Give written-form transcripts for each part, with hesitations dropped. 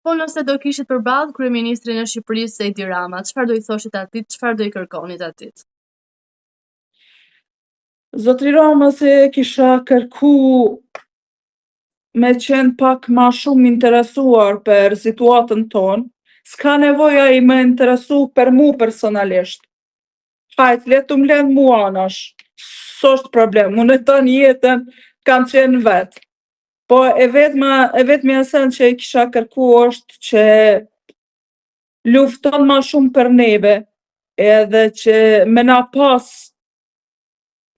Po nëse do kishit përballë kryeministrin e Shqipërisë Edi Rama, çfarë do i thoshit atij, çfarë do i kërkonit atij? Zotri Rama se kisha kërku me qenë pak ma shumë interesuar për situatën tonë, s'ka nevoja i me interesu për mu personalisht. Hajt, letu m'len mu anash, s'osht problem, unë e ton jetën kam qenë vetë. Po e vetmi esen që i kisha kërku është që lufton ma shumë për neve, edhe që me na pas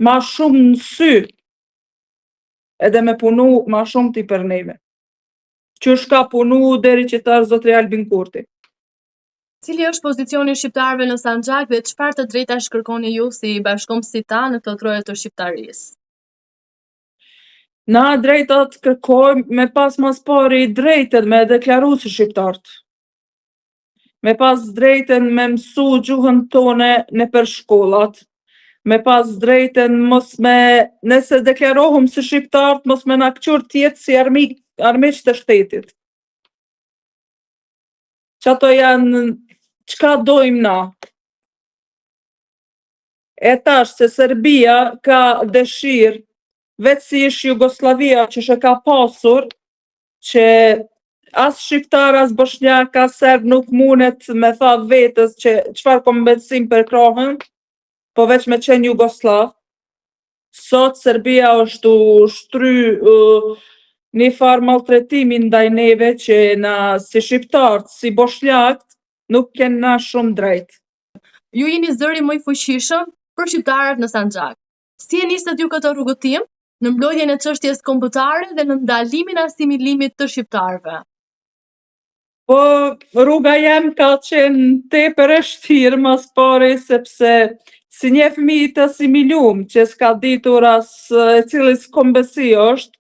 ma shumë në sy, edhe me punu ma shumë ti për neve. Qysh ka punu deri që ta zotri Albin Kurti. Cili është pozicioni i shqiptarëve në Sanxhak dhe çfarë të drejtash kërkoni ju si bashkëm si ta në këtë troje të shqiptarisë? Na drejtat kërkojmë me pas mas pari drejten me deklaru si shqiptartë. Me pas drejten me mësu gjuhën tone në për shkollat. Me pas drejten nëse deklarohëm si shqiptartë, mos me na këqur tjetë si armiq të shtetit. Që ato janë, çka dojmë na. E tash se Serbia ka dëshirë, vetë si ish Jugoslavia që shë ka pasur, që as shqiptar, as bosnjak, as serb nuk mundet me tha vetës që çfarë kompensim për krahën, po veç me qenë Jugoslav. Sot Serbia është ushtry një farë maltretimi ndaj neve që na si shqiptarët, si bosnjakët, nuk kena shumë drejt. Ju jeni zëri më i fuqishëm për shqiptarët në Sanxhak. Si e nisët ju këtë rrugëtim në mbrojtjen e çështjes kombëtare dhe në ndalimin e asimilimit të shqiptarëve? Po rruga jem ka qenë tepër e vështirë mas pari sepse si një fëmijë të asimilum që s'ka ditur as e cili s'kombesi është,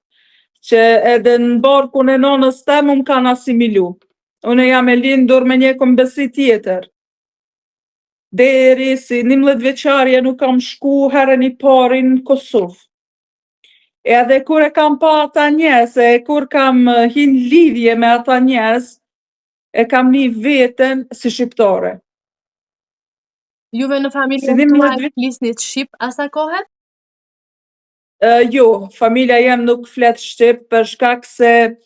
që edhe në barkun e nonës tem më kanë asimilu. Unë jam e lindur me një kombesi tjetër. Deri si 11 vjeçarje nuk kam shku herën i pari në Kosovë. Edhe kur e kam pa ata njerëz, kur kam hin lidhje me ata njerëz, e kam një veten si shqiptare. Juve në familjen tuaj flisnit shqip asa kohë? Jo, familja jem nuk flet shqip për shkak se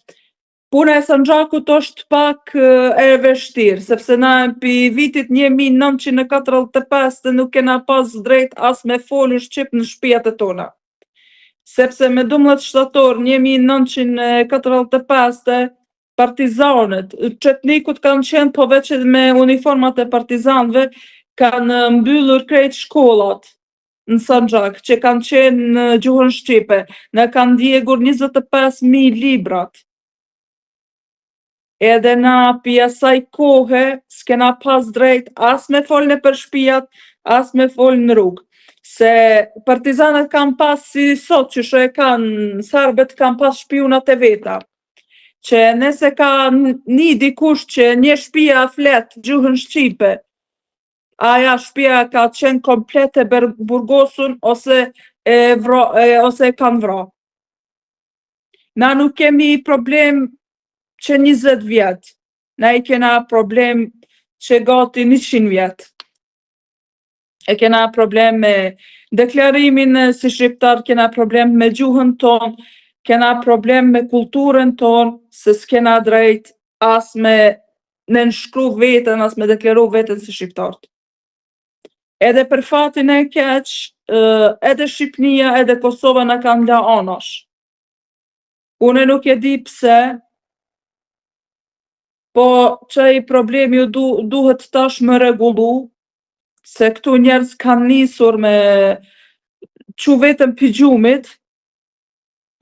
puna e Sanxhakut është pak e vështirë, sepse na pi vitit 1945 nuk kena pas drejt as me folu shqip në shtëpiat e tona. Sepse me 12 shtator 1945 partizanët, çetnikut kanë qenë po veç me uniformat e partizanëve, kanë mbyllur krejt shkollat në Sanxhak, që kanë qenë në gjuhën shqipe, në kanë djegur 25.000 librat. Edhe na pi asaj kohe s'kena pas drejt as me fol në për shtëpiat, as me fol në rrugë. Se partizanët kanë pas si sot që shë e kanë, serbët kanë pas shpionat e veta. Që nëse ka një dikush që një shtëpia flet gjuhën shqipe, aja shtëpia ka qenë komplet e burgosun ose e kanë vra. Na nuk kemi problem që 20 vjet, na i kena problem që gati 100 vjet. E kena problem me deklarimin si shqiptar, kena problem me gjuhën ton, kena problem me kulturën ton, se s'kena drejt as me nënshkru veten, as me deklaru veten si shqiptarët. Edhe për fatin e keq, edhe Shqipnia edhe Kosova na kanë la anash. Unë nuk e di pse, po çaj problemi duhet tash me rregullu, se këtu njerëz kanë nisur me çu vetëm pi gjumit,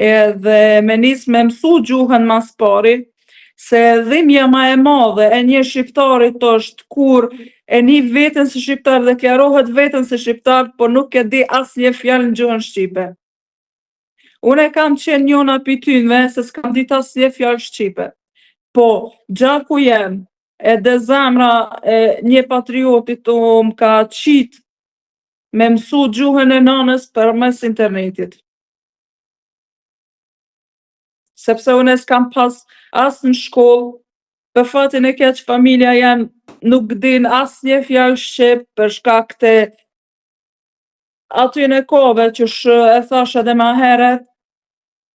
edhe me nis me mësu gjuhën mas pari, se dhimbja ma e madhe e një shqiptarit është kur e një veten si shqiptar, deklarohet veten si shqiptar, po nuk e di asnjë fjalë në gjuhën shqipe. Unë kam qenë njona pi tynve se s'kam dit asnjë fjalë shqipe. Po, gjaku jem, edhe zemra e një patriotit më ka qit me mësu gjuhën e nanës përmes internetit. Sepse unë s'kam pas as në shkollë, për fatin e keq familja jem nuk din asnjë fjalë shqip për shkak të atyne kohëve qysh e thash edhe ma heret,